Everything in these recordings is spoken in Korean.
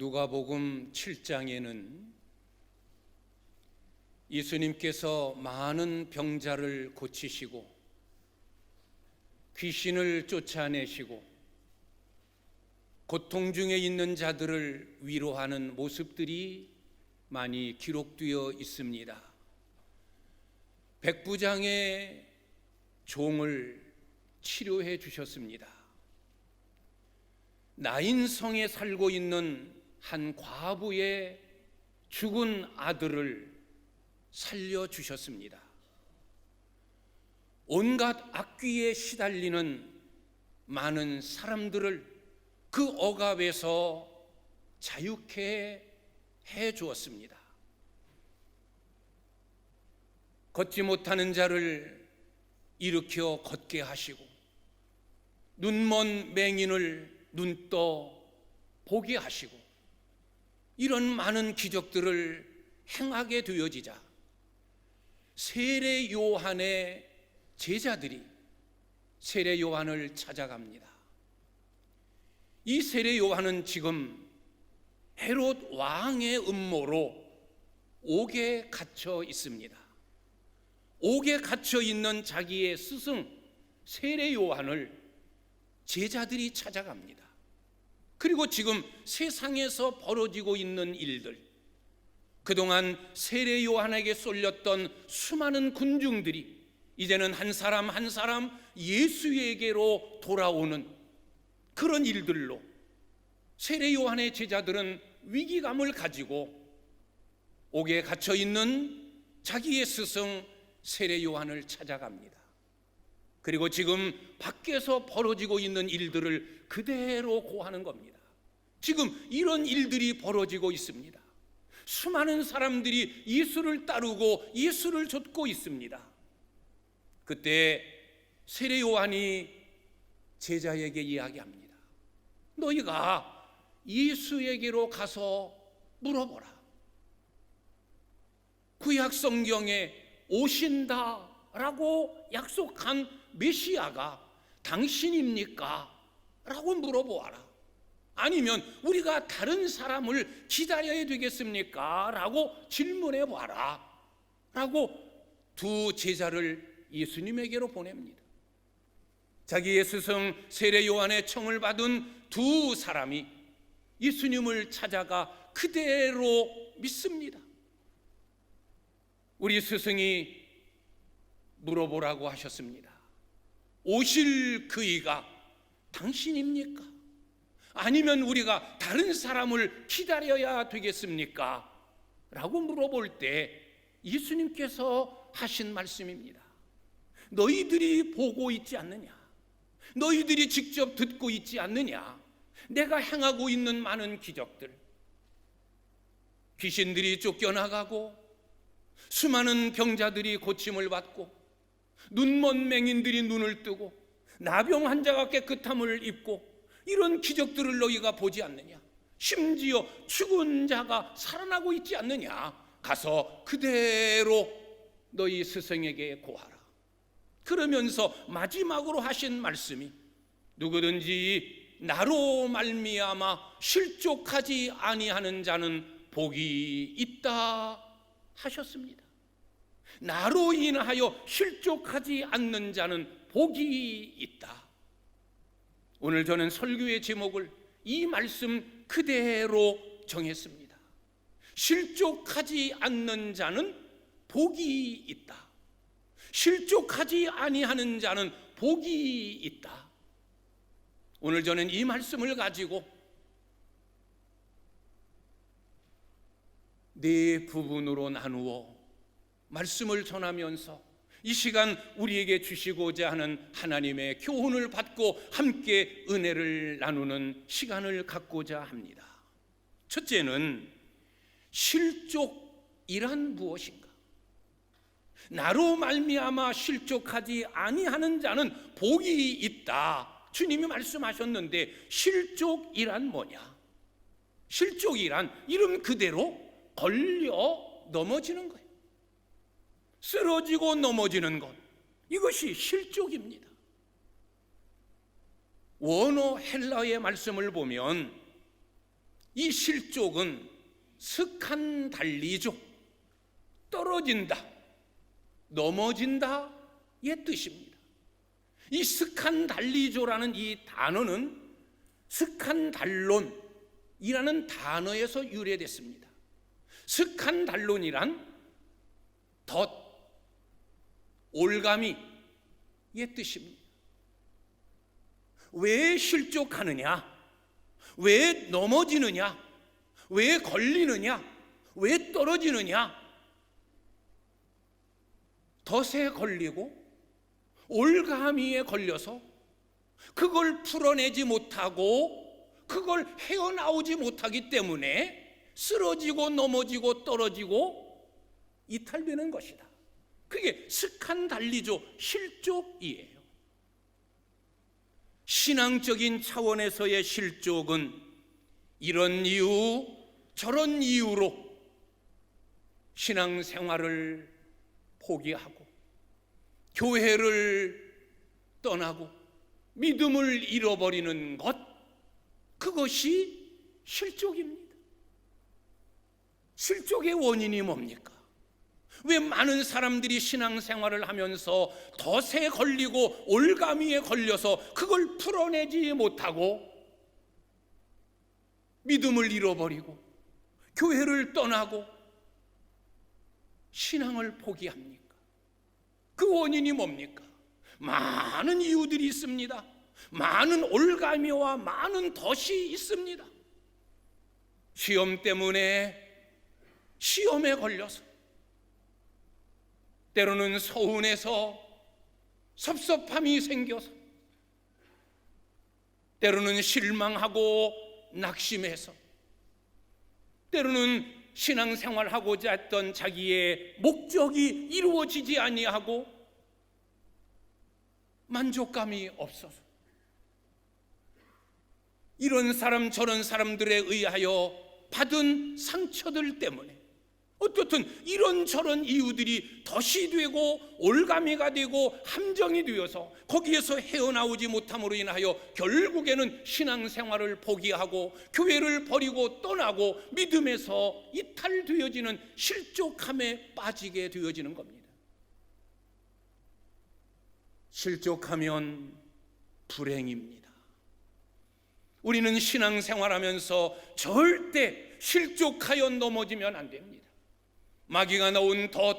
누가복음 7장에는 예수님께서 많은 병자를 고치시고 귀신을 쫓아내시고 고통 중에 있는 자들을 위로하는 모습들이 많이 기록되어 있습니다. 백부장의 종을 치료해 주셨습니다. 나인성에 살고 있는 한 과부의 죽은 아들을 살려주셨습니다. 온갖 악귀에 시달리는 많은 사람들을 그 억압에서 자유케 해 주었습니다. 걷지 못하는 자를 일으켜 걷게 하시고 눈먼 맹인을 눈떠 보게 하시고 이런 많은 기적들을 행하게 되어지자 세례 요한의 제자들이 세례 요한을 찾아갑니다. 이 세례 요한은 지금 헤롯 왕의 음모로 옥에 갇혀 있습니다. 옥에 갇혀 있는 자기의 스승 세례 요한을 제자들이 찾아갑니다. 그리고 지금 세상에서 벌어지고 있는 일들, 그동안 세례 요한에게 쏠렸던 수많은 군중들이 이제는 한 사람 한 사람 예수에게로 돌아오는 그런 일들로 세례 요한의 제자들은 위기감을 가지고 옥에 갇혀 있는 자기의 스승 세례 요한을 찾아갑니다. 그리고 지금 밖에서 벌어지고 있는 일들을 그대로 고하는 겁니다. 지금 이런 일들이 벌어지고 있습니다. 수많은 사람들이 예수를 따르고 예수를 좇고 있습니다. 그때 세례 요한이 제자에게 이야기합니다. 너희가 예수에게로 가서 물어보라. 구약 성경에 오신다라고 약속한 메시아가 당신입니까? 라고 물어보아라. 아니면 우리가 다른 사람을 기다려야 되겠습니까? 라고 질문해 봐라. 라고 두 제자를 예수님에게로 보냅니다. 자기의 스승 세례 요한의 청을 받은 두 사람이 예수님을 찾아가 그대로 믿습니다. 우리 스승이 물어보라고 하셨습니다. 오실 그이가 당신입니까? 아니면 우리가 다른 사람을 기다려야 되겠습니까? 라고 물어볼 때 예수님께서 하신 말씀입니다. 너희들이 보고 있지 않느냐? 너희들이 직접 듣고 있지 않느냐? 내가 행하고 있는 많은 기적들, 귀신들이 쫓겨나가고 수많은 병자들이 고침을 받고 눈먼 맹인들이 눈을 뜨고 나병 환자가 깨끗함을 입고 이런 기적들을 너희가 보지 않느냐? 심지어 죽은 자가 살아나고 있지 않느냐? 가서 그대로 너희 스승에게 고하라. 그러면서 마지막으로 하신 말씀이 누구든지 나로 말미암아 실족하지 아니하는 자는 복이 있다 하셨습니다. 나로 인하여 실족하지 않는 자는 복이 있다. 오늘 저는 설교의 제목을 이 말씀 그대로 정했습니다. 실족하지 않는 자는 복이 있다. 실족하지 아니하는 자는 복이 있다. 오늘 저는 이 말씀을 가지고 네 부분으로 나누어 말씀을 전하면서 이 시간 우리에게 주시고자 하는 하나님의 교훈을 받고 함께 은혜를 나누는 시간을 갖고자 합니다. 첫째는 실족이란 무엇인가? 나로 말미암아 실족하지 아니하는 자는 복이 있다. 주님이 말씀하셨는데 실족이란 뭐냐? 실족이란 이름 그대로 걸려 넘어지는 거예요. 쓰러지고 넘어지는 것, 이것이 실족입니다. 원어 헬라어의 말씀을 보면 이 실족은 스칸달리조, 떨어진다, 넘어진다 의 뜻입니다. 이 스칸달리조라는 이 단어는 스칸달론이라는 단어에서 유래됐습니다. 스칸달론이란 덫, 올가미의 뜻입니다. 왜 실족하느냐? 왜 넘어지느냐? 왜 걸리느냐? 왜 떨어지느냐? 덫에 걸리고 올가미에 걸려서 그걸 풀어내지 못하고 그걸 헤어나오지 못하기 때문에 쓰러지고 넘어지고 떨어지고 이탈되는 것이다. 그게 스칸달리조, 실족이에요. 신앙적인 차원에서의 실족은 이런 이유 저런 이유로 신앙생활을 포기하고 교회를 떠나고 믿음을 잃어버리는 것, 그것이 실족입니다. 실족의 원인이 뭡니까? 왜 많은 사람들이 신앙생활을 하면서 덫에 걸리고 올가미에 걸려서 그걸 풀어내지 못하고 믿음을 잃어버리고 교회를 떠나고 신앙을 포기합니까? 그 원인이 뭡니까? 많은 이유들이 있습니다. 많은 올가미와 많은 덫이 있습니다. 시험 때문에 시험에 걸려서, 때로는 서운해서 섭섭함이 생겨서, 때로는 실망하고 낙심해서, 때로는 신앙생활하고자 했던 자기의 목적이 이루어지지 아니하고 만족감이 없어서, 이런 사람 저런 사람들에 의하여 받은 상처들 때문에 어떻든 이런저런 이유들이 덫이 되고 올가미가 되고 함정이 되어서 거기에서 헤어나오지 못함으로 인하여 결국에는 신앙생활을 포기하고 교회를 버리고 떠나고 믿음에서 이탈되어지는 실족함에 빠지게 되어지는 겁니다. 실족하면 불행입니다. 우리는 신앙생활하면서 절대 실족하여 넘어지면 안 됩니다. 마귀가 놓은 덫,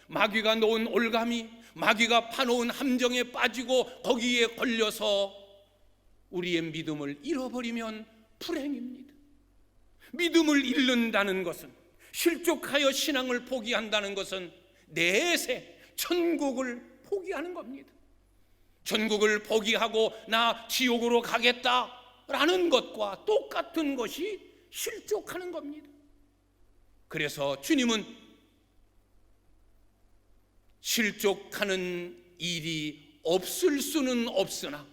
마귀가 놓은 올가미, 마귀가 파놓은 함정에 빠지고 거기에 걸려서 우리의 믿음을 잃어버리면 불행입니다. 믿음을 잃는다는 것은, 실족하여 신앙을 포기한다는 것은 내세 천국을 포기하는 겁니다. 천국을 포기하고 나 지옥으로 가겠다라는 것과 똑같은 것이 실족하는 겁니다. 그래서 주님은 실족하는 일이 없을 수는 없으나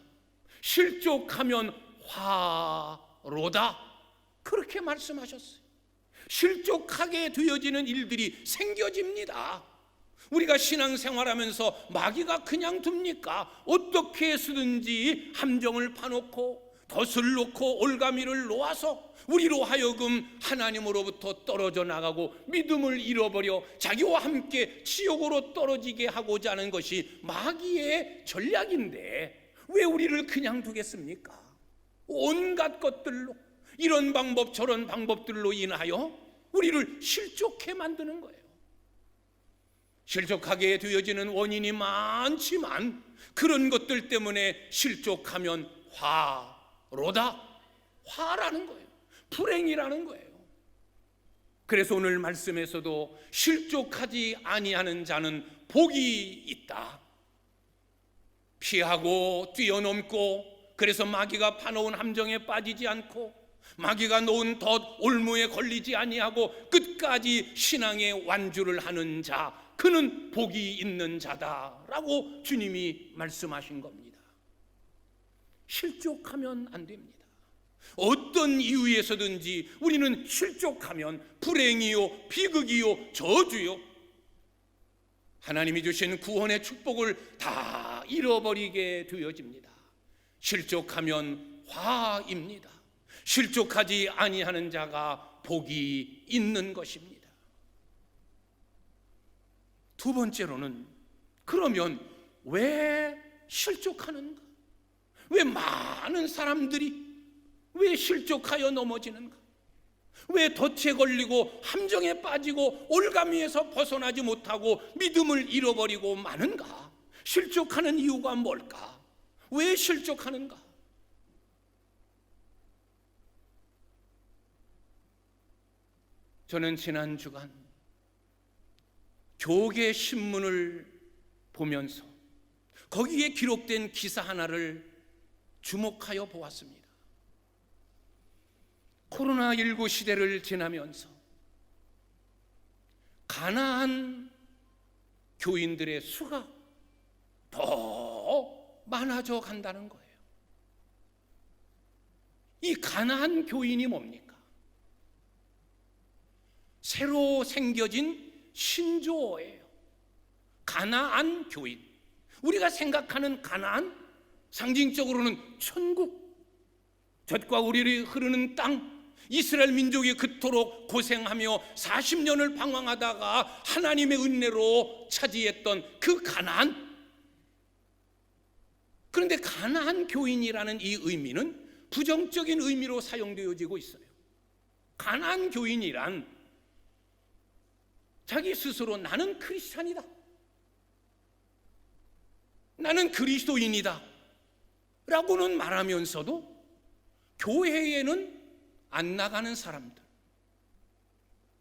실족하면 화로다, 그렇게 말씀하셨어요. 실족하게 되어지는 일들이 생겨집니다. 우리가 신앙생활하면서 마귀가 그냥 둡니까? 어떻게 해서든지 함정을 파놓고 덫을 놓고 올가미를 놓아서 우리로 하여금 하나님으로부터 떨어져 나가고 믿음을 잃어버려 자기와 함께 지옥으로 떨어지게 하고자 하는 것이 마귀의 전략인데 왜 우리를 그냥 두겠습니까? 온갖 것들로, 이런 방법 저런 방법들로 인하여 우리를 실족해 만드는 거예요. 실족하게 되어지는 원인이 많지만 그런 것들 때문에 실족하면 화로다, 화라는 거예요. 불행이라는 거예요. 그래서 오늘 말씀에서도 실족하지 아니하는 자는 복이 있다. 피하고 뛰어넘고, 그래서 마귀가 파놓은 함정에 빠지지 않고 마귀가 놓은 덫 올무에 걸리지 아니하고 끝까지 신앙의 완주를 하는 자, 그는 복이 있는 자다라고 주님이 말씀하신 겁니다. 실족하면 안 됩니다. 어떤 이유에서든지 우리는 실족하면 불행이요, 비극이요, 저주요, 하나님이 주신 구원의 축복을 다 잃어버리게 되어집니다. 실족하면 화입니다. 실족하지 아니하는 자가 복이 있는 것입니다. 두 번째로는, 그러면 왜 실족하는가? 왜 많은 사람들이 왜 실족하여 넘어지는가? 왜 덫에 걸리고 함정에 빠지고 올가미에서 벗어나지 못하고 믿음을 잃어버리고 마는가? 실족하는 이유가 뭘까? 왜 실족하는가? 저는 지난 주간 교계 신문을 보면서 거기에 기록된 기사 하나를 주목하여 보았습니다. 코로나19 시대를 지나면서 가난한 교인들의 수가 더 많아져 간다는 거예요. 이 가난한 교인이 뭡니까? 새로 생겨진 신조어예요. 가나안 교인. 우리가 생각하는 가나안, 상징적으로는 천국, 젖과 우리를 흐르는 땅, 이스라엘 민족이 그토록 고생하며 40년을 방황하다가 하나님의 은혜로 차지했던 그 가나안. 그런데 가나안 교인이라는 이 의미는 부정적인 의미로 사용되어지고 있어요. 가나안 교인이란 자기 스스로 나는 크리스찬이다, 나는 그리스도인이다 라고는 말하면서도 교회에는 안 나가는 사람들.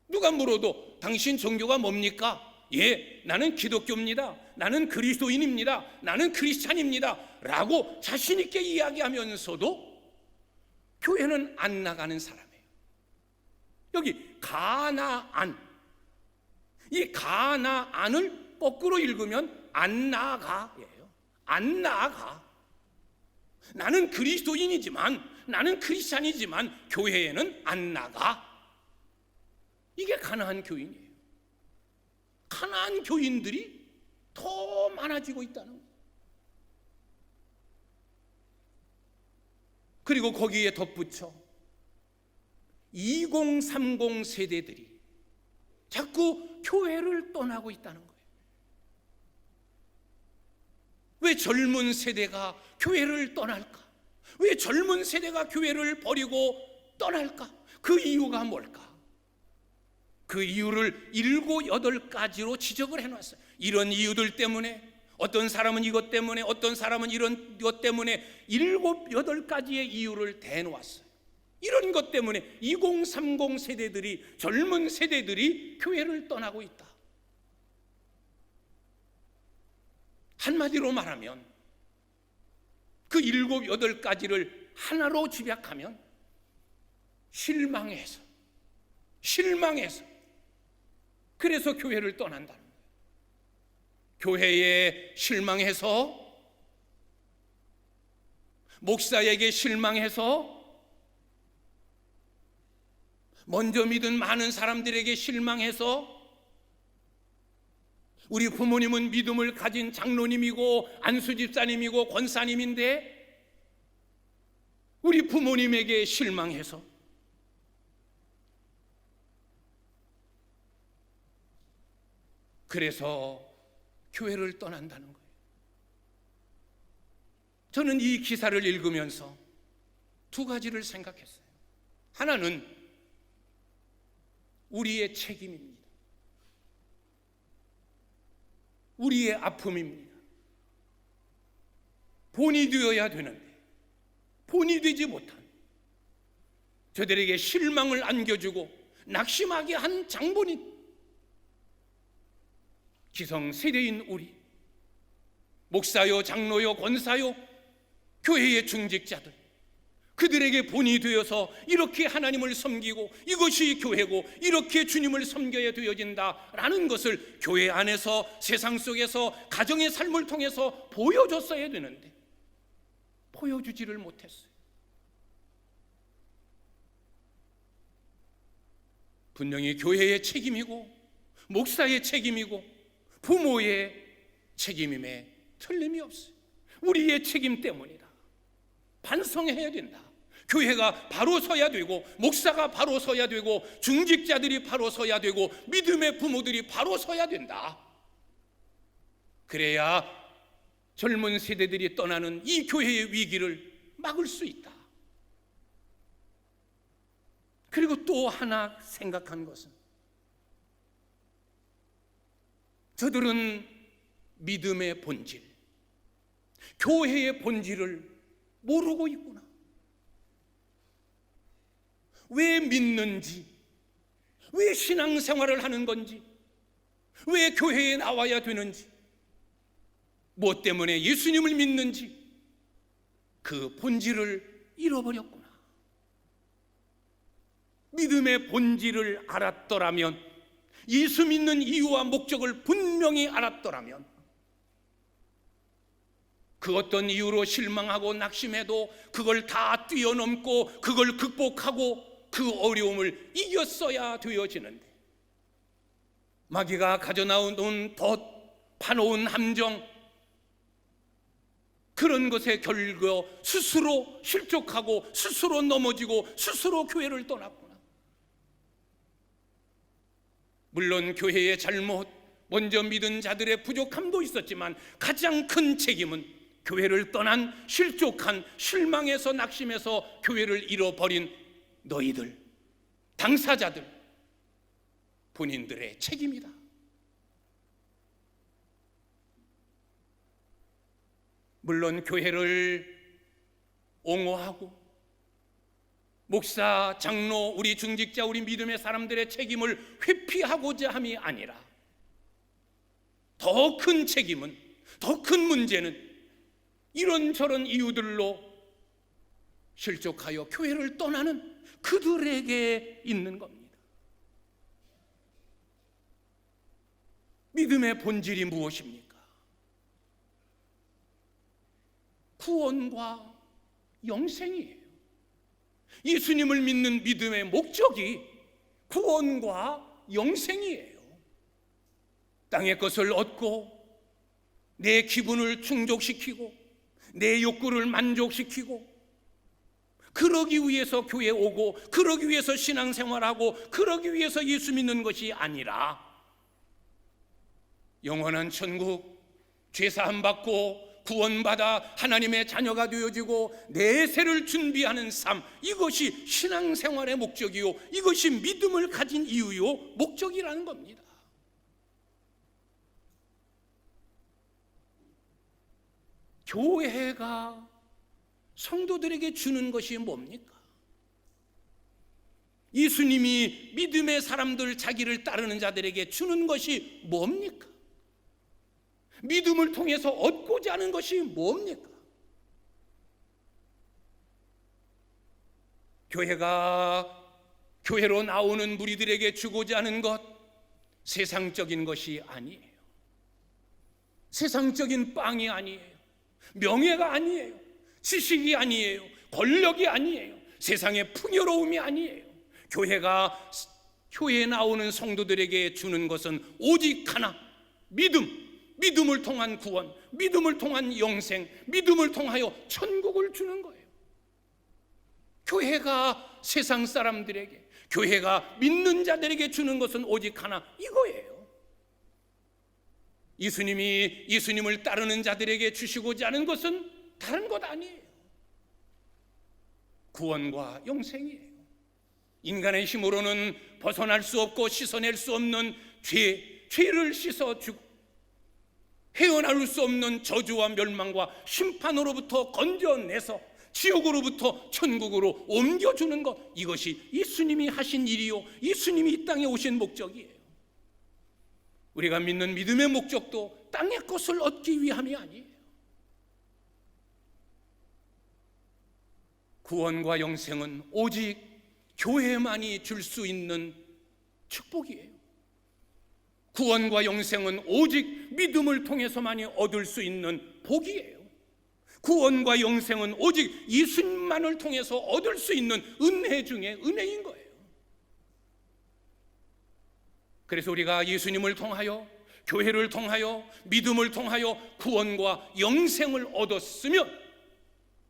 누가 물어도 당신 종교가 뭡니까? 예, 나는 기독교입니다, 나는 그리스도인입니다, 나는 크리스찬입니다 라고 자신 있게 이야기하면서도 교회는 안 나가는 사람이에요. 여기 가나안, 이 가나안을 거꾸로 읽으면 안 나가예요. 안 나가. 나는 그리스도인이지만, 나는 크리스찬이지만 교회에는 안 나가. 이게 가나안 교인이에요. 가나안 교인들이 더 많아지고 있다는 거예요. 그리고 거기에 덧붙여 2030 세대들이 자꾸 교회를 떠나고 있다는 거예요. 왜 젊은 세대가 교회를 떠날까? 왜 젊은 세대가 교회를 버리고 떠날까? 그 이유가 뭘까? 그 이유를 7, 8가지로 지적을 해놨어요. 이런 이유들 때문에, 어떤 사람은 이것 때문에, 어떤 사람은 이런 것 때문에 7, 8가지의 이유를 대놓았어요. 이런 것 때문에 2030 세대들이, 젊은 세대들이 교회를 떠나고 있다. 한마디로 말하면 그 7, 8가지를 하나로 집약하면 실망해서 그래서 교회를 떠난다는 거예요. 교회에 실망해서, 목사에게 실망해서, 먼저 믿은 많은 사람들에게 실망해서, 우리 부모님은 믿음을 가진 장로님이고 안수집사님이고 권사님인데 우리 부모님에게 실망해서, 그래서 교회를 떠난다는 거예요. 저는 이 기사를 읽으면서 두 가지를 생각했어요. 하나는 우리의 책임입니다. 우리의 아픔입니다. 본이 되어야 되는데 본이 되지 못한, 저들에게 실망을 안겨주고 낙심하게 한 장본인, 기성세대인 우리, 목사요, 장로요, 권사요, 교회의 중직자들, 그들에게 본이 되어서 이렇게 하나님을 섬기고 이것이 교회고 이렇게 주님을 섬겨야 되어진다라는 것을 교회 안에서, 세상 속에서, 가정의 삶을 통해서 보여줬어야 되는데 보여주지를 못했어요. 분명히 교회의 책임이고 목사의 책임이고 부모의 책임임에 틀림이 없어요. 우리의 책임 때문이다. 반성해야 된다. 교회가 바로 서야 되고, 목사가 바로 서야 되고, 중직자들이 바로 서야 되고, 믿음의 부모들이 바로 서야 된다. 그래야 젊은 세대들이 떠나는 이 교회의 위기를 막을 수 있다. 그리고 또 하나 생각한 것은, 저들은 믿음의 본질, 교회의 본질을 모르고 있구나. 왜 믿는지, 왜 신앙생활을 하는 건지, 왜 교회에 나와야 되는지, 무엇 때문에 예수님을 믿는지, 그 본질을 잃어버렸구나. 믿음의 본질을 알았더라면, 예수 믿는 이유와 목적을 분명히 알았더라면, 그 어떤 이유로 실망하고 낙심해도 그걸 다 뛰어넘고 그걸 극복하고 그 어려움을 이겼어야 되어지는데, 마귀가 가져나온 덫, 파놓은 함정, 그런 것에 결겨 스스로 실족하고 스스로 넘어지고 스스로 교회를 떠났구나. 물론 교회의 잘못, 먼저 믿은 자들의 부족함도 있었지만 가장 큰 책임은 교회를 떠난, 실족한, 실망해서 낙심해서 교회를 잃어버린 너희들, 당사자들, 본인들의 책임이다. 물론 교회를 옹호하고 목사, 장로, 우리 중직자, 우리 믿음의 사람들의 책임을 회피하고자 함이 아니라, 더 큰 책임은, 더 큰 문제는 이런저런 이유들로 실족하여 교회를 떠나는 그들에게 있는 겁니다. 믿음의 본질이 무엇입니까? 구원과 영생이에요. 예수님을 믿는 믿음의 목적이 구원과 영생이에요. 땅의 것을 얻고 내 기분을 충족시키고 내 욕구를 만족시키고, 그러기 위해서 교회에 오고 그러기 위해서 신앙생활하고 그러기 위해서 예수 믿는 것이 아니라, 영원한 천국, 죄사함 받고 구원받아 하나님의 자녀가 되어지고 내세를 준비하는 삶, 이것이 신앙생활의 목적이요, 이것이 믿음을 가진 이유요, 목적이라는 겁니다. 교회가 성도들에게 주는 것이 뭡니까? 예수님이 믿음의 사람들, 자기를 따르는 자들에게 주는 것이 뭡니까? 믿음을 통해서 얻고자 하는 것이 뭡니까? 교회가 교회로 나오는 무리들에게 주고자 하는 것, 세상적인 것이 아니에요. 세상적인 빵이 아니에요. 명예가 아니에요. 지식이 아니에요. 권력이 아니에요. 세상의 풍요로움이 아니에요. 교회가 교회에 나오는 성도들에게 주는 것은 오직 하나, 믿음을 통한 구원, 믿음을 통한 영생, 믿음을 통하여 천국을 주는 거예요. 교회가 세상 사람들에게, 교회가 믿는 자들에게 주는 것은 오직 하나, 이거예요. 예수님을 따르는 자들에게 주시고자 하는 것은 다른 것 아니에요. 구원과 영생이에요. 인간의 힘으로는 벗어날 수 없고 씻어낼 수 없는 죄를 씻어주고, 헤어나올 수 없는 저주와 멸망과 심판으로부터 건져내서 지옥으로부터 천국으로 옮겨주는 것, 이것이 예수님이 하신 일이요, 예수님이 이 땅에 오신 목적이에요. 우리가 믿는 믿음의 목적도 땅의 것을 얻기 위함이 아니에요. 구원과 영생은 오직 교회만이 줄 수 있는 축복이에요. 구원과 영생은 오직 믿음을 통해서만이 얻을 수 있는 복이에요. 구원과 영생은 오직 예수님만을 통해서 얻을 수 있는 은혜 중에 은혜인 거예요. 그래서 우리가 예수님을 통하여, 교회를 통하여, 믿음을 통하여 구원과 영생을 얻었으면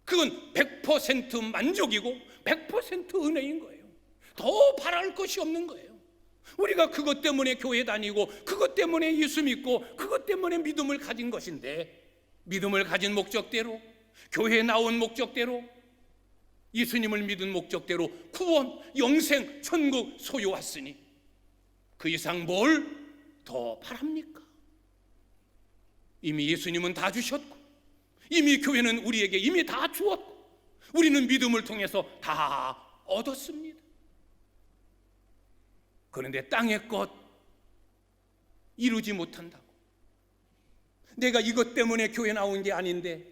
그건 100% 만족이고 100% 은혜인 거예요. 더 바랄 것이 없는 거예요. 우리가 그것 때문에 교회 다니고 그것 때문에 예수 믿고 그것 때문에 믿음을 가진 것인데, 믿음을 가진 목적대로, 교회에 나온 목적대로, 예수님을 믿은 목적대로 구원, 영생, 천국 소유했으니 그 이상 뭘 더 바랍니까? 이미 예수님은 다 주셨고, 이미 교회는 우리에게 이미 다 주었고, 우리는 믿음을 통해서 다 얻었습니다. 그런데 땅의 것 이루지 못한다고, 내가 이것 때문에 교회 나온 게 아닌데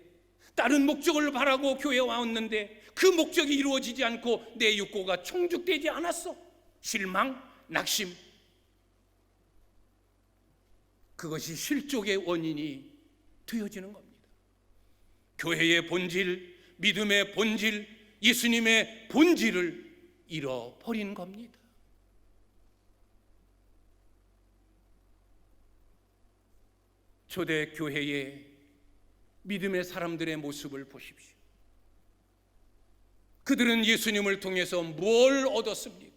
다른 목적을 바라고 교회에 왔는데 그 목적이 이루어지지 않고 내 욕구가 충족되지 않았어. 실망, 낙심, 그것이 실족의 원인이 되어지는 겁니다. 교회의 본질, 믿음의 본질, 예수님의 본질을 잃어버린 겁니다. 초대교회의 믿음의 사람들의 모습을 보십시오. 그들은 예수님을 통해서 뭘 얻었습니까?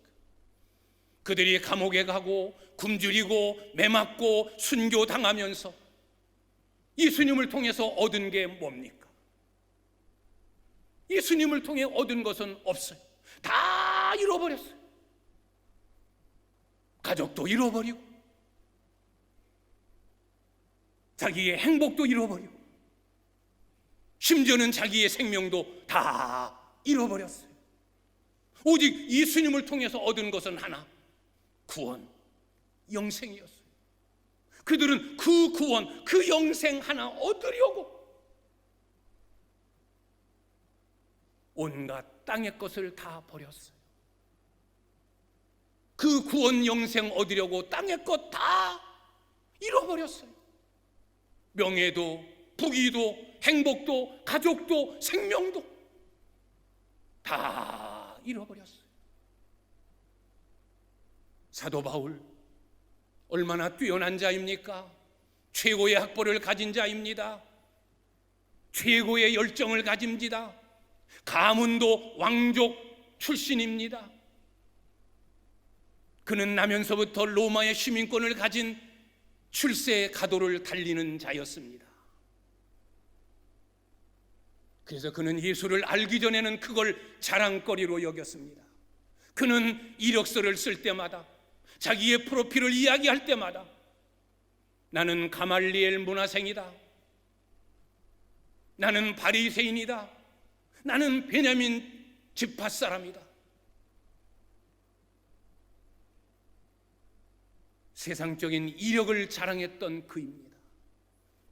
그들이 감옥에 가고 굶주리고 매맞고 순교당하면서 예수님을 통해서 얻은 게 뭡니까? 예수님을 통해 얻은 것은 없어요. 다 잃어버렸어요. 가족도 잃어버리고 자기의 행복도 잃어버리고 심지어는 자기의 생명도 다 잃어버렸어요. 오직 예수님을 통해서 얻은 것은 하나, 구원, 영생이었어요. 그들은 그 구원, 그 영생 하나 얻으려고 온갖 땅의 것을 다 버렸어요. 그 구원, 영생 얻으려고 땅의 것 다 잃어버렸어요. 명예도, 부귀도, 행복도, 가족도, 생명도 다 잃어버렸어요. 사도 바울 얼마나 뛰어난 자입니까? 최고의 학벌을 가진 자입니다. 최고의 열정을 가집니다. 가문도 왕족 출신입니다. 그는 나면서부터 로마의 시민권을 가진 출세 가도를 달리는 자였습니다. 그래서 그는 예수를 알기 전에는 그걸 자랑거리로 여겼습니다. 그는 이력서를 쓸 때마다, 자기의 프로필을 이야기할 때마다 나는 가말리엘 문화생이다, 나는 바리새인이다, 나는 베냐민 지파 사람이다. 세상적인 이력을 자랑했던 그입니다.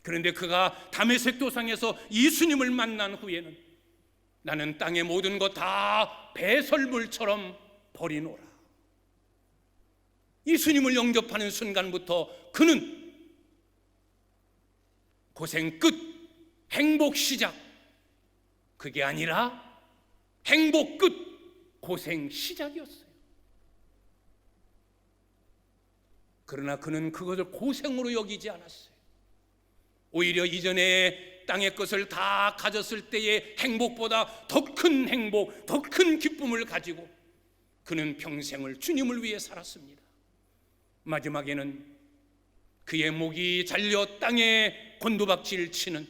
그런데 그가 다메섹 도상에서 예수님을 만난 후에는 나는 땅의 모든 것 다 배설물처럼 버리노라. 예수님을 영접하는 순간부터 그는 고생 끝, 행복 시작, 그게 아니라 행복 끝, 고생 시작이었어요. 그러나 그는 그것을 고생으로 여기지 않았어요. 오히려 이전에 땅의 것을 다 가졌을 때의 행복보다 더 큰 행복, 더 큰 기쁨을 가지고 그는 평생을 주님을 위해 살았습니다. 마지막에는 그의 목이 잘려 땅에 곤두박질 치는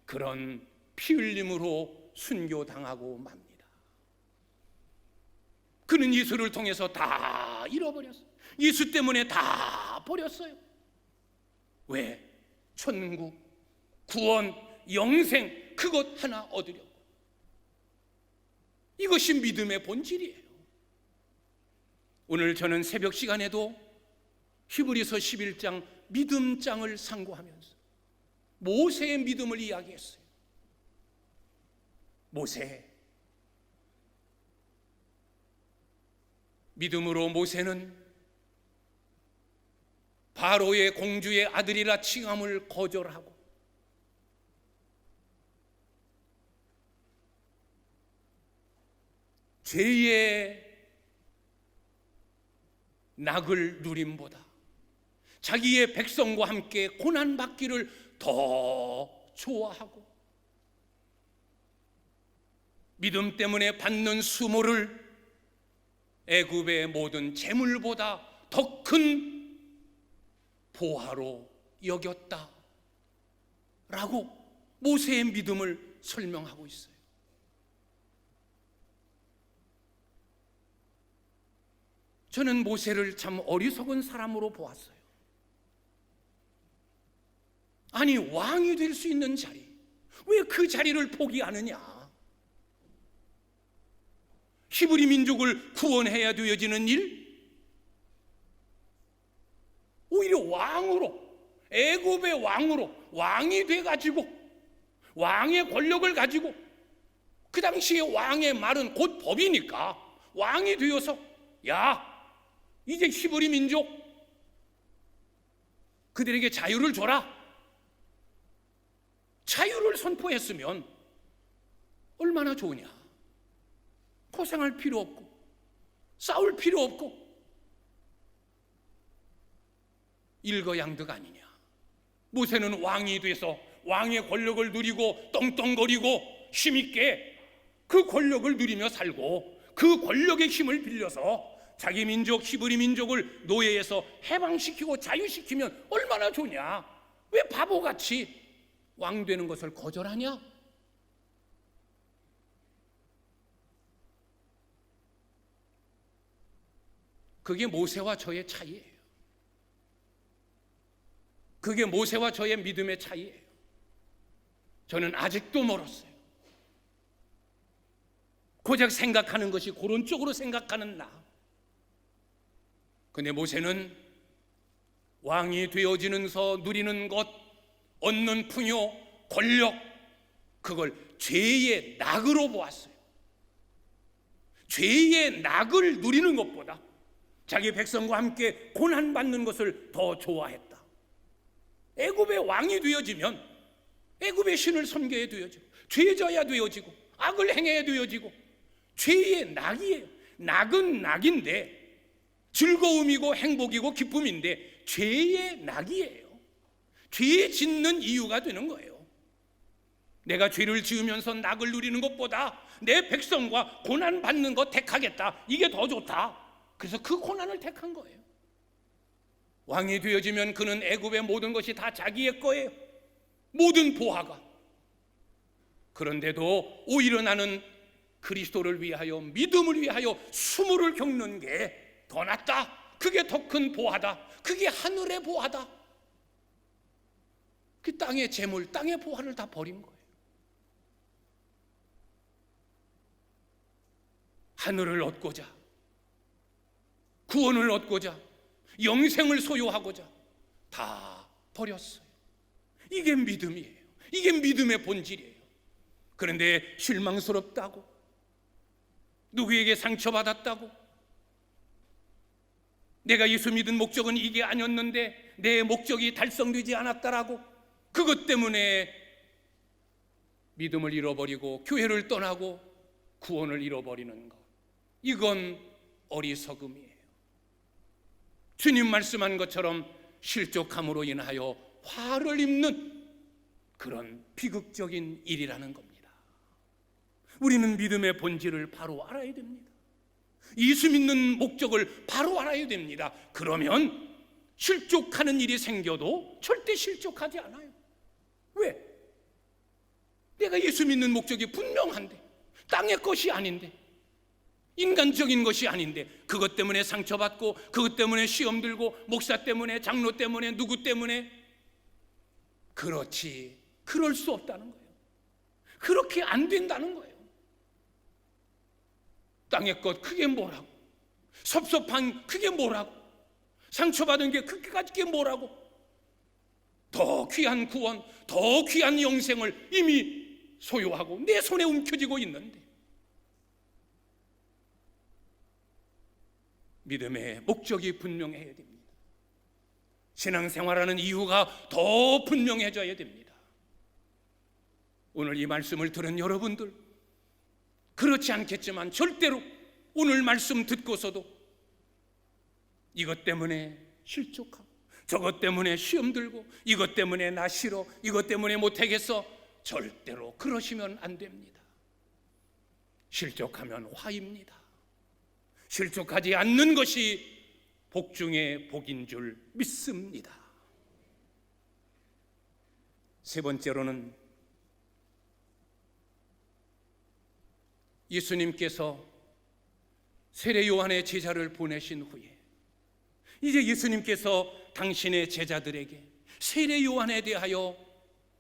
그런 피 흘림으로 순교당하고 맙니다. 그는 예수를 통해서 다 잃어버렸어요. 예수 때문에 다 버렸어요. 왜? 천국, 구원, 영생, 그것 하나 얻으려고. 이것이 믿음의 본질이에요. 오늘 저는 새벽 시간에도 히브리서 11장 믿음장을 상고하면서 모세의 믿음을 이야기했어요. 모세, 믿음으로 모세는 바로의 공주의 아들이라 칭함을 거절하고 죄의 낙을 누림보다 자기의 백성과 함께 고난받기를 더 좋아하고 믿음 때문에 받는 수모를 애굽의 모든 재물보다 더 큰 보화로 여겼다 라고 모세의 믿음을 설명하고 있어요. 저는 모세를 참 어리석은 사람으로 보았어요. 아니, 왕이 될 수 있는 자리, 왜 그 자리를 포기하느냐? 히브리 민족을 구원해야 되어지는 일, 오히려 왕으로, 애굽의 왕으로, 왕이 돼가지고 왕의 권력을 가지고, 그 당시에 왕의 말은 곧 법이니까 왕이 되어서 야, 이제 히브리 민족 그들에게 자유를 줘라, 자유를 선포했으면 얼마나 좋으냐. 고생할 필요 없고 싸울 필요 없고 일거양득 아니냐. 모세는 왕이 돼서 왕의 권력을 누리고 떵떵거리고 힘있게 그 권력을 누리며 살고, 그 권력의 힘을 빌려서 자기 민족 히브리 민족을 노예에서 해방시키고 자유시키면 얼마나 좋냐. 왜 바보같이 왕 되는 것을 거절하냐? 그게 모세와 저의 차이예요. 그게 모세와 저의 믿음의 차이예요. 저는 아직도 멀었어요. 고작 생각하는 것이 그런 쪽으로 생각하는 나. 근데 모세는 왕이 되어지면서 누리는 것, 얻는 풍요, 권력, 그걸 죄의 낙으로 보았어요. 죄의 낙을 누리는 것보다 자기 백성과 함께 고난받는 것을 더 좋아했다. 애굽의 왕이 되어지면 애굽의 신을 섬겨야 되어지고, 죄져야 되어지고, 악을 행해야 되어지고, 죄의 낙이에요. 낙은 낙인데, 즐거움이고 행복이고 기쁨인데 죄의 낙이에요. 죄 짓는 이유가 되는 거예요. 내가 죄를 지으면서 낙을 누리는 것보다 내 백성과 고난받는 것 택하겠다, 이게 더 좋다. 그래서 그 고난을 택한 거예요. 왕이 되어지면 그는 애굽의 모든 것이 다 자기의 거예요. 모든 보화가. 그런데도 오히려 나는 그리스도를 위하여, 믿음을 위하여 수모를 겪는 게 더 낫다. 그게 더 큰 보화다. 그게 하늘의 보화다. 그 땅의 재물, 땅의 보화를 다 버린 거예요. 하늘을 얻고자, 구원을 얻고자, 영생을 소유하고자 다 버렸어요. 이게 믿음이에요. 이게 믿음의 본질이에요. 그런데 실망스럽다고, 누구에게 상처받았다고, 내가 예수 믿은 목적은 이게 아니었는데 내 목적이 달성되지 않았다라고, 그것 때문에 믿음을 잃어버리고 교회를 떠나고 구원을 잃어버리는 것, 이건 어리석음이에요. 주님 말씀한 것처럼 실족함으로 인하여 화를 입는 그런 비극적인 일이라는 겁니다. 우리는 믿음의 본질을 바로 알아야 됩니다. 예수 믿는 목적을 바로 알아야 됩니다. 그러면 실족하는 일이 생겨도 절대 실족하지 않아요. 왜? 내가 예수 믿는 목적이 분명한데, 땅의 것이 아닌데, 인간적인 것이 아닌데, 그것 때문에 상처받고, 그것 때문에 시험 들고, 목사 때문에, 장로 때문에, 누구 때문에. 그렇지, 그럴 수 없다는 거예요. 그렇게 안 된다는 거예요. 땅의 것 그게 뭐라고, 섭섭한 그게 뭐라고, 상처받은 게 그게 뭐라고. 더 귀한 구원, 더 귀한 영생을 이미 소유하고 내 손에 움켜쥐고 있는데, 믿음의 목적이 분명해야 됩니다. 신앙생활하는 이유가 더 분명해져야 됩니다. 오늘 이 말씀을 들은 여러분들, 그렇지 않겠지만 절대로 오늘 말씀 듣고서도 이것 때문에 실족하고, 저것 때문에 시험 들고, 이것 때문에 나 싫어, 이것 때문에 못하겠어, 절대로 그러시면 안 됩니다. 실족하면 화입니다. 실족하지 않는 것이 복 중에 복인 줄 믿습니다. 세 번째로는 예수님께서 세례 요한의 제자를 보내신 후에 이제 예수님께서 당신의 제자들에게 세례 요한에 대하여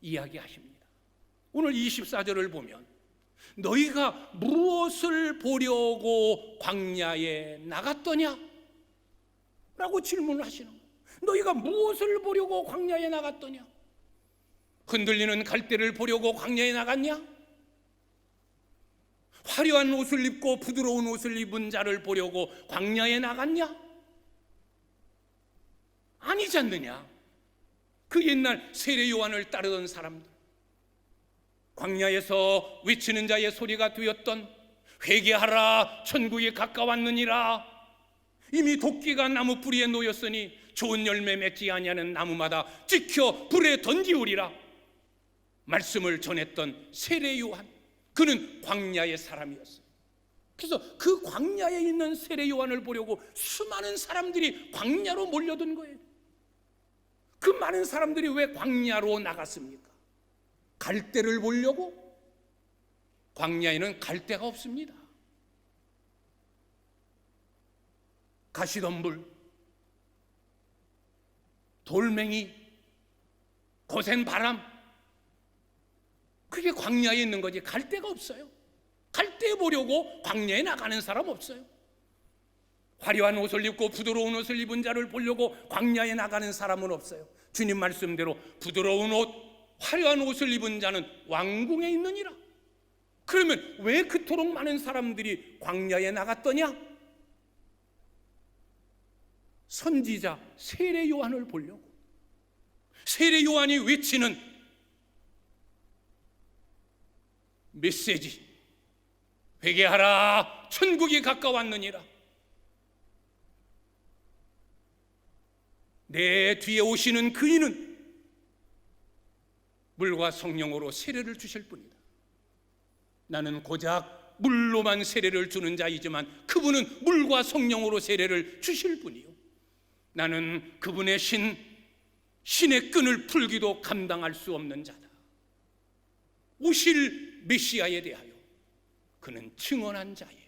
이야기하십니다. 오늘 24절을 보면 너희가 무엇을 보려고 광야에 나갔더냐? 라고 질문을 하시는 거예요. 너희가 무엇을 보려고 광야에 나갔더냐? 흔들리는 갈대를 보려고 광야에 나갔냐? 화려한 옷을 입고 부드러운 옷을 입은 자를 보려고 광야에 나갔냐? 아니지 않느냐? 그 옛날 세례 요한을 따르던 사람들, 광야에서 외치는 자의 소리가 되었던 회개하라 천국이 가까웠느니라, 이미 도끼가 나무 뿌리에 놓였으니 좋은 열매 맺지 아니하는 나무마다 찍혀 불에 던지우리라 말씀을 전했던 세례 요한, 그는 광야의 사람이었어요. 그래서 그 광야에 있는 세례 요한을 보려고 수많은 사람들이 광야로 몰려든 거예요. 그 많은 사람들이 왜 광야로 나갔습니까? 갈대를 보려고? 광야에는 갈대가 없습니다. 가시덤불, 돌멩이, 거센 바람, 그게 광야에 있는 거지 갈대가 없어요. 갈대 보려고 광야에 나가는 사람 없어요. 화려한 옷을 입고 부드러운 옷을 입은 자를 보려고 광야에 나가는 사람은 없어요. 주님 말씀대로 부드러운 옷, 화려한 옷을 입은 자는 왕궁에 있느니라. 그러면 왜 그토록 많은 사람들이 광야에 나갔더냐? 선지자 세례 요한을 보려고. 세례 요한이 외치는 메시지, 회개하라 천국이 가까웠느니라. 내 뒤에 오시는 그이는 물과 성령으로 세례를 주실 분이다. 나는 고작 물로만 세례를 주는 자이지만 그분은 물과 성령으로 세례를 주실 분이요, 나는 그분의 신의 끈을 풀기도 감당할 수 없는 자다. 오실 메시아에 대하여 그는 증언한 자예요.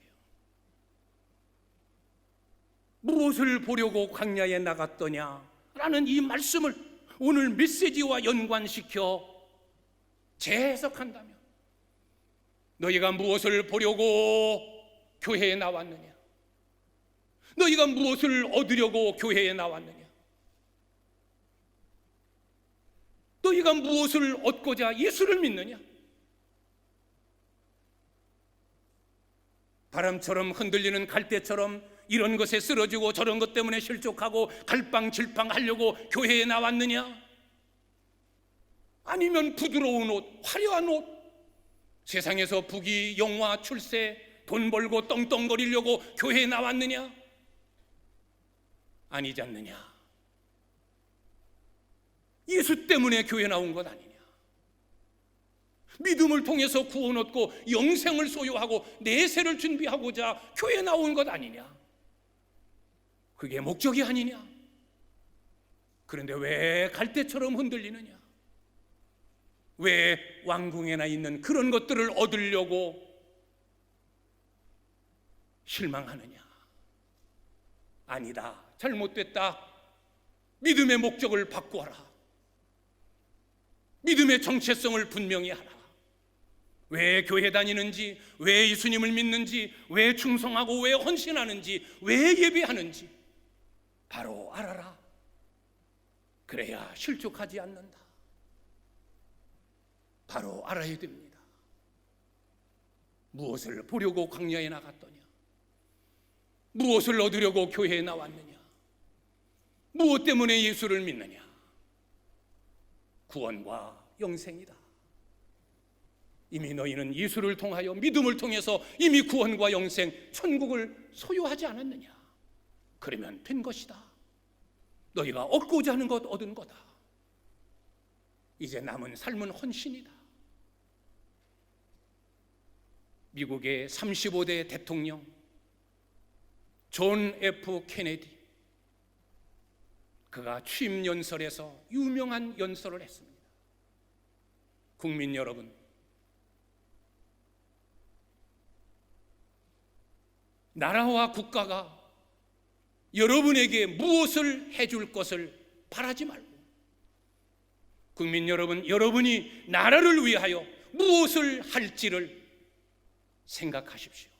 무엇을 보려고 광야에 나갔더냐? 라는 이 말씀을 오늘 메시지와 연관시켜 재해석한다면, 너희가 무엇을 보려고 교회에 나왔느냐? 너희가 무엇을 얻으려고 교회에 나왔느냐? 너희가 무엇을 얻고자 예수를 믿느냐? 바람처럼 흔들리는 갈대처럼 이런 것에 쓰러지고 저런 것 때문에 실족하고 갈팡질팡하려고 교회에 나왔느냐? 아니면 부드러운 옷, 화려한 옷, 세상에서 부귀, 영화, 출세, 돈 벌고 떵떵거리려고 교회에 나왔느냐? 아니지 않느냐? 예수 때문에 교회 나온 것 아니냐? 믿음을 통해서 구원 얻고 영생을 소유하고 내세를 준비하고자 교회 나온 것 아니냐? 그게 목적이 아니냐? 그런데 왜 갈대처럼 흔들리느냐? 왜 왕궁에나 있는 그런 것들을 얻으려고 실망하느냐? 아니다, 잘못됐다. 믿음의 목적을 바꾸어라. 믿음의 정체성을 분명히 하라. 왜 교회 다니는지, 왜 예수님을 믿는지, 왜 충성하고 왜 헌신하는지, 왜 예배하는지 바로 알아라. 그래야 실족하지 않는다. 바로 알아야 됩니다. 무엇을 보려고 광야에 나갔더냐? 무엇을 얻으려고 교회에 나왔느냐? 무엇 때문에 예수를 믿느냐? 구원과 영생이다. 이미 너희는 예수를 통하여 믿음을 통해서 이미 구원과 영생, 천국을 소유하지 않았느냐? 그러면 된 것이다. 너희가 얻고자 하는 것 얻은 거다. 이제 남은 삶은 헌신이다. 미국의 35대 대통령 존 F 케네디, 그가 취임 연설에서 유명한 연설을 했습니다. 국민 여러분, 나라와 국가가 여러분에게 무엇을 해줄 것을 바라지 말고, 국민 여러분, 여러분이 나라를 위하여 무엇을 할지를 생각하십시오.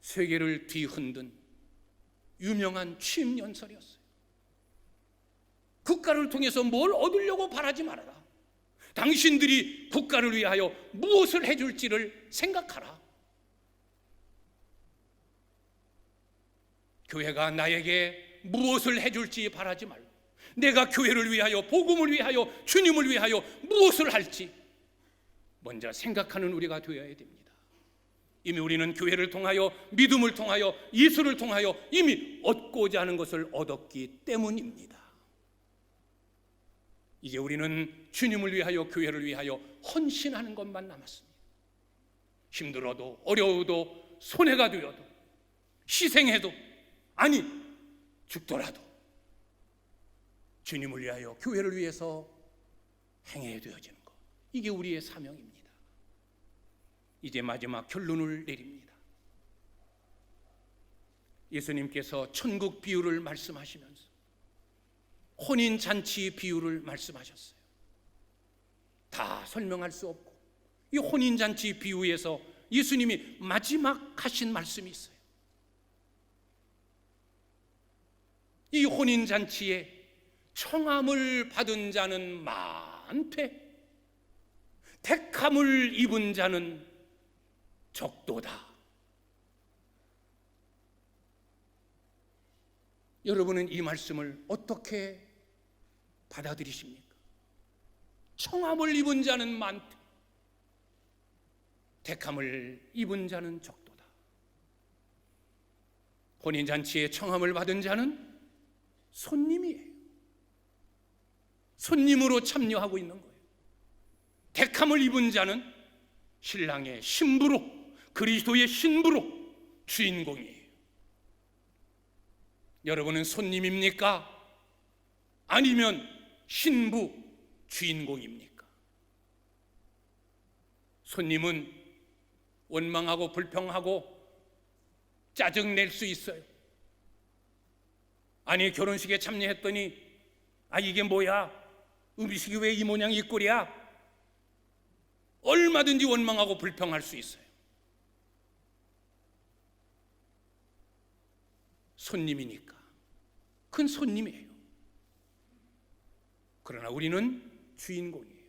세계를 뒤흔든 유명한 취임 연설이었어요. 국가를 통해서 뭘 얻으려고 바라지 말아라. 당신들이 국가를 위하여 무엇을 해줄지를 생각하라. 교회가 나에게 무엇을 해줄지 바라지 말고, 내가 교회를 위하여, 복음을 위하여, 주님을 위하여 무엇을 할지 먼저 생각하는 우리가 되어야 됩니다. 이미 우리는 교회를 통하여, 믿음을 통하여, 예수를 통하여 이미 얻고자 하는 것을 얻었기 때문입니다. 이제 우리는 주님을 위하여, 교회를 위하여 헌신하는 것만 남았습니다. 힘들어도, 어려워도, 손해가 되어도, 희생해도, 아니 죽더라도 주님을 위하여, 교회를 위해서 행해야 되어지는 것, 이게 우리의 사명입니다. 이제 마지막 결론을 내립니다. 예수님께서 천국 비유를 말씀하시면서 혼인잔치 비유를 말씀하셨어요. 다 설명할 수 없고, 이 혼인잔치 비유에서 예수님이 마지막 하신 말씀이 있어요. 이 혼인잔치에 청함을 받은 자는 많되 택함을 입은 자는 적도다. 여러분은 이 말씀을 어떻게 받아들이십니까? 청함을 입은 자는 많되 택함을 입은 자는 적도다. 혼인잔치에 청함을 받은 자는 손님이에요. 손님으로 참여하고 있는 거예요. 택함을 입은 자는 신랑의 신부로, 그리스도의 신부로 주인공이에요. 여러분은 손님입니까? 아니면 신부, 주인공입니까? 손님은 원망하고 불평하고 짜증낼 수 있어요. 아니, 결혼식에 참여했더니 이게 뭐야? 음식이 왜 이 모양 이 꼴이야? 얼마든지 원망하고 불평할 수 있어요. 손님이니까. 큰 손님이에요. 그러나 우리는 주인공이에요.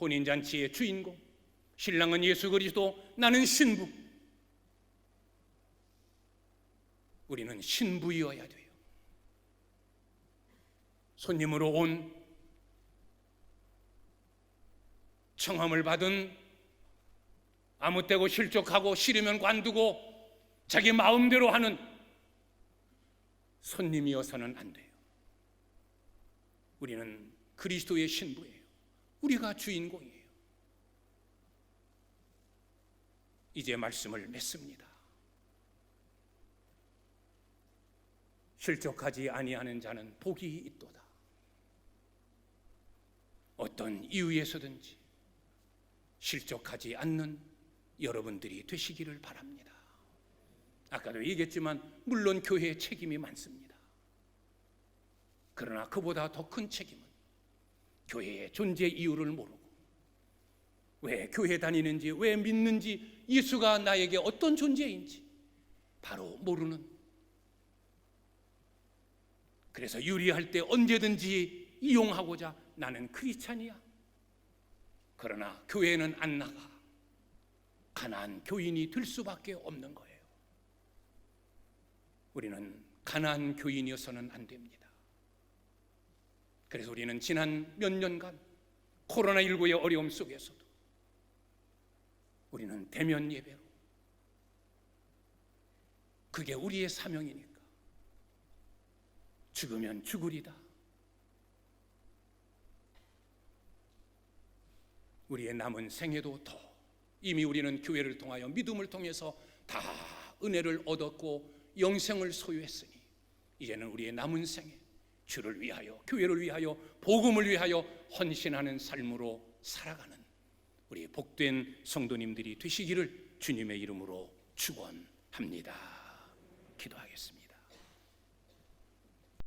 혼인잔치의 주인공, 신랑은 예수 그리스도, 나는 신부. 우리는 신부이어야 돼요. 손님으로 온, 청함을 받은, 아무 때고 실족하고 싫으면 관두고 자기 마음대로 하는 손님이어서는 안 돼요. 우리는 그리스도의 신부예요. 우리가 주인공이에요. 이제 말씀을 맺습니다. 실족하지 아니하는 자는 복이 있도다. 어떤 이유에서든지 실족하지 않는 여러분들이 되시기를 바랍니다. 아까도 얘기했지만 물론 교회의 책임이 많습니다. 그러나 그보다 더 큰 책임은 교회의 존재 이유를 모르고, 왜 교회 다니는지, 왜 믿는지, 예수가 나에게 어떤 존재인지 바로 모르는, 그래서 유리할 때 언제든지 이용하고자 나는 크리스찬이야. 그러나 교회는 안 나가. 가난한 교인이 될 수밖에 없는 거예요. 우리는 가난한 교인이어서는 안 됩니다. 그래서 우리는 지난 몇 년간 코로나19의 어려움 속에서도 우리는 대면 예배로, 그게 우리의 사명이니까 죽으면 죽으리다, 우리의 남은 생애도 더 이미 우리는 교회를 통하여 믿음을 통해서 다 은혜를 얻었고 영생을 소유했으니 이제는 우리의 남은 생애 주를 위하여 교회를 위하여 복음을 위하여 헌신하는 삶으로 살아가는 우리 복된 성도님들이 되시기를 주님의 이름으로 축원합니다. 기도하겠습니다.